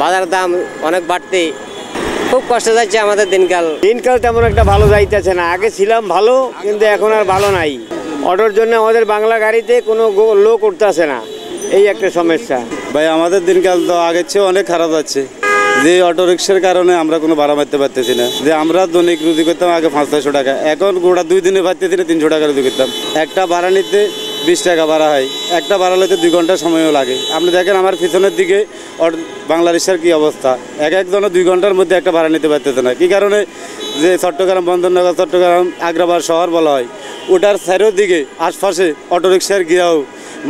বাজার দাম অনেক বাড়তে খুব কষ্ট যাচ্ছে আমাদের দিনকাল তেমন একটা ভালো যাইতেছে না। আগে ছিলাম ভালো, কিন্তু এখন আর ভালো নাই। অটোর জন্য আমাদের বাংলা গাড়িতে কোনো লোক উঠতেছে না, এই একটা সমস্যা। ভাই আমাদের দিনকাল তো আগের চেয়ে অনেক খারাপ যাচ্ছে। যে অটো রিক্সার কারণে আমরা কোনো ভাড়া মারতে পারতেছি না। যে আমরা দৈনিক রুজি করতাম আগে 500 টাকা, এখন গোটা 2 দিনে পারতেছি না 300 টাকা রুজি করতাম। একটা ভাড়া নিতে 20 টাকা ভাড়া হয়, একটা ভাড়া নিতে 2 ঘন্টা সময়ও লাগে। আপনি দেখেন আমার পিছনের দিকে বাংলা রিক্সার কী অবস্থা, একজনও 2 ঘন্টার মধ্যে একটা ভাড়া নিতে পারতেছে না। কী কারণে? যে চট্টগ্রাম বন্দরনগর, চট্টগ্রাম আগ্রাবাদ শহর বলা হয়, ওটার চারিদিকে আশপাশে অটো রিক্সার গিরাও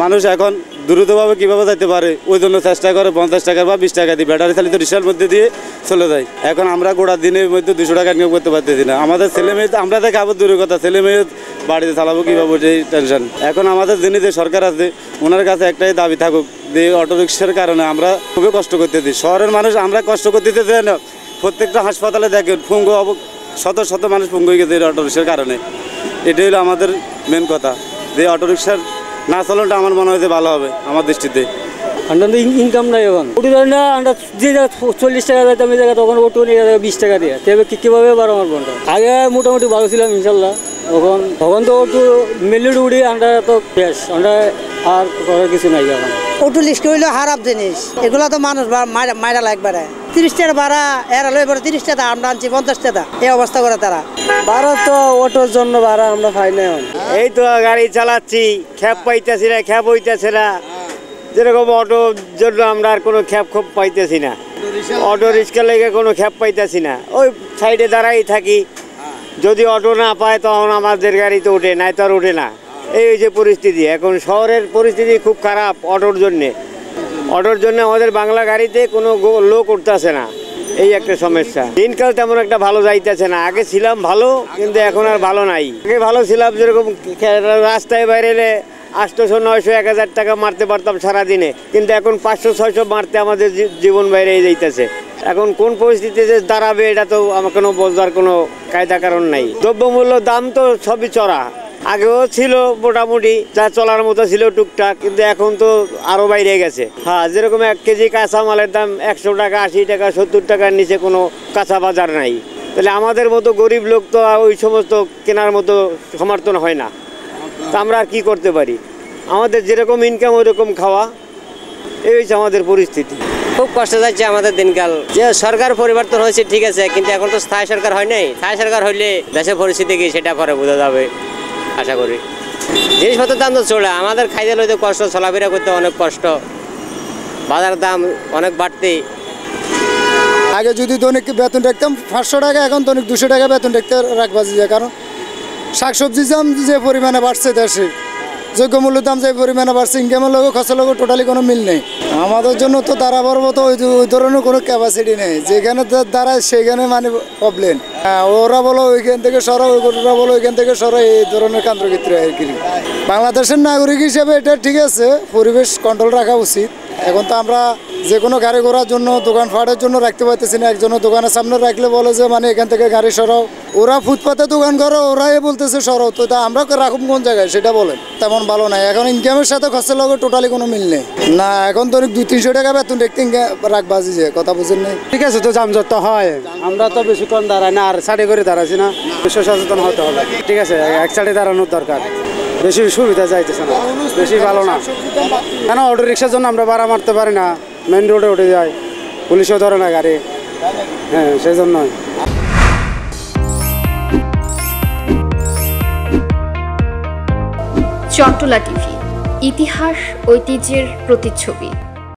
মানুষ এখন দ্রুতভাবে কীভাবে যেতে পারে ওই জন্য চেষ্টা করে 50 টাকা বা 20 টাকা দিয়ে ব্যাটারি চালিত রিক্সার মধ্যে দিয়ে চলে যায়। এখন আমরা গোটা দিনের মধ্যে 200 টাকা নিয়োগ করতে পারতেছি না। আমাদের ছেলে মেয়ে, আমরা তো খাবো দূরের কথা, ছেলে মেয়ে বাড়িতে চালাবো কীভাবে, সেই টেনশন। এখন আমাদের যিনি যে সরকার আছে ওনার কাছে একটাই দাবি থাকুক যে অটো রিক্সার কারণে আমরা খুবই কষ্ট করতেছি। শহরের মানুষ আমরা কষ্ট করতেছি না, প্রত্যেকটা হাসপাতালে দেখেন পঙ্গু শত শত মানুষ পঙ্গু হয়ে গেছে অটো রিক্সার কারণে। এটাই হলো আমাদের মেন কথা, যে অটো রিক্সার না চালানোটা আমার মনে হয় যে ভালো হবে আমার দৃষ্টিতে। ইনকাম নাই এখন ওটি ধরেন না, আমরা যে জায়গা 40 টাকা যাইতাম এই জায়গা তখন ওটু নিয়ে 20 টাকা দিয়ে, তবে কীভাবে বারো আমার ঘন্টা। আগে মোটামুটি ভালো ছিলাম ইনশাল্লাহ। তখন তো ওটু মেলিড উড়ি আমরা তো বেশ, আমরা আর করার কিছু নাই এখন। অটো লিস্ট হইলো খারাপ জিনিস, এগুলো তো মানুষ মাইরা লাগবে। 30 টাকা ভাড়া এরা লই পরে 30 টাকা, আমরা আনছি 50 টাকা, এই অবস্থা করে তারা। ভাড়া তো অটোর জন্য ভাড়া আমরা পাই না। এই তো গাড়ি চালাচ্ছি, খ্যাপ পাইতেছি না, খ্যাপ হইতেছে না। যেরকম অটোর জন্য আমরা আর কোনো খ্যাপ পাইতেছি না, অটো রিক্সা লেগে কোনো খ্যাপ পাইতেছি না। ওই সাইডে দাঁড়াই থাকি, যদি অটো না পায় তখন আমাদের গাড়িতে ওঠে, নাই তো আর ওঠে না। এই যে পরিস্থিতি, এখন শহরের পরিস্থিতি খুব খারাপ অটোর জন্যে। আমাদের বাংলা গাড়িতে কোনো লোক উঠতেছে না, এই একটা সমস্যা। দিনকাল তেমন একটা ভালো যাইতেছে না। আগে ছিলাম ভালো, কিন্তু এখন আর ভালো নাই। আগে ভালো ছিলাম, যেরকম রাস্তায় বাইরে এলে 800, 900, 1000 টাকা মারতে পারতাম সারাদিনে, কিন্তু এখন 500, 600 মারতে আমাদের জীবন বাইরে যাইতেছে। এখন কোন পরিস্থিতিতে যে দাঁড়াবে এটা তো আমার কোনো বোঝার কোনো কায়দা কারণ নাই। দ্রব্যমূল্য দাম তো সবই চড়া, আগেও ছিল মোটামুটি যা চলার মতো ছিল টুকটাক, কিন্তু এখন তো আরো বাইরে গেছে। হ্যাঁ, যেরকম 1 কেজি কাঁচা মালের দাম 100 টাকা, 80 টাকা, 70 টাকার নিচে কোনো কাঁচা বাজার নাই। তাহলে আমাদের মতো গরিব লোক তো ওই সমস্ত কেনার মতো সমর্থন হয় না। তা আমরা আর কি করতে পারি? আমাদের যেরকম ইনকাম ওই রকম খাওয়া, এই হচ্ছে আমাদের পরিস্থিতি। খুব কষ্ট যাচ্ছে আমাদের দিনকাল। যে সরকার পরিবর্তন হয়েছে ঠিক আছে, কিন্তু এখন তো স্থায়ী সরকার হয় নাই। স্থায়ী সরকার হইলে দেশের পরিস্থিতি কি সেটা পরে বোঝা যাবে আশা করি। জিনিসপত্রের দাম তো চলে, আমাদের খাইতে লইতে কষ্ট, চলাফেরা করতে অনেক কষ্ট, বাজার দাম অনেক বাড়তে। আগে যদি দৈনিক বেতন রাখতাম 500 টাকা, এখন দৈনিক 200 টাকা বেতন রাখতে রাখবাজি যায়। কারণ শাকসবজির দাম যে পরিমাণে বাড়ছে দেশে, যোগ্য মূল্যের দাম যে পরিমাণে বাড়ছে, ইনকামের লোক খরচের লোক টোটালি কোনো মিল নেই। আমাদের জন্য তো দাঁড়াবার মতো ওই ধরনের কোনো ক্যাপাসিটি নেই। যেখানে দাঁড়ায় সেখানে মানে প্রবলেম। ওরা বলো ওইখান থেকে সরো, ওরা বলো ওইখান থেকে সরো, এই ধরনের কান্দ্রক্ষেত্রে আর কি। বাংলাদেশের নাগরিক হিসেবে এটা ঠিক আছে, পরিবেশ কন্ট্রোল রাখা উচিত। এখন তো আমরা যে কোনো গাড়ি ঘোড়ার জন্য, দোকান ফাটের জন্য রাখতে পারতেছি না। একজনের দোকানের সামনে রাখলে বলে যে মানে এখান থেকে গাড়ি সরাও, ওরা ফুটপাতে দোকান করো, ওরাই বলতেছে সরাও। তো তা আমরা রাখুন কোন জায়গায় সেটা বলেন। তেমন ভালো নাই এখন, ইনকামের সাথে খরচের লগে টোটালি কোনো মিল নেই। না, এখন তো 200-300 টাকা বেতন দেখতে রাখবাজি যে কথা বুঝেন নাই। ঠিক আছে, তো যানজট তো হয়, আমরা তো বেশিক্ষণ দাঁড়াই না, আর সাইডে করে দাঁড়াচ্ছি না। বেশি সচেতন হতে হবে। ঠিক আছে, এক সাইডে দাঁড়ানোর দরকার। বেশি সুবিধা যাইতেছে না, বেশি ভালো না। কেন অটো রিক্সার জন্য আমরা ভাড়া মারতে পারি না, মেন রোডে উঠে যায়, পুলিশও ধরে না গাড়ি। হ্যাঁ, সেই জন্যই। চট্টলা টিভি, ইতিহাস ঐতিহ্যের প্রতিচ্ছবি।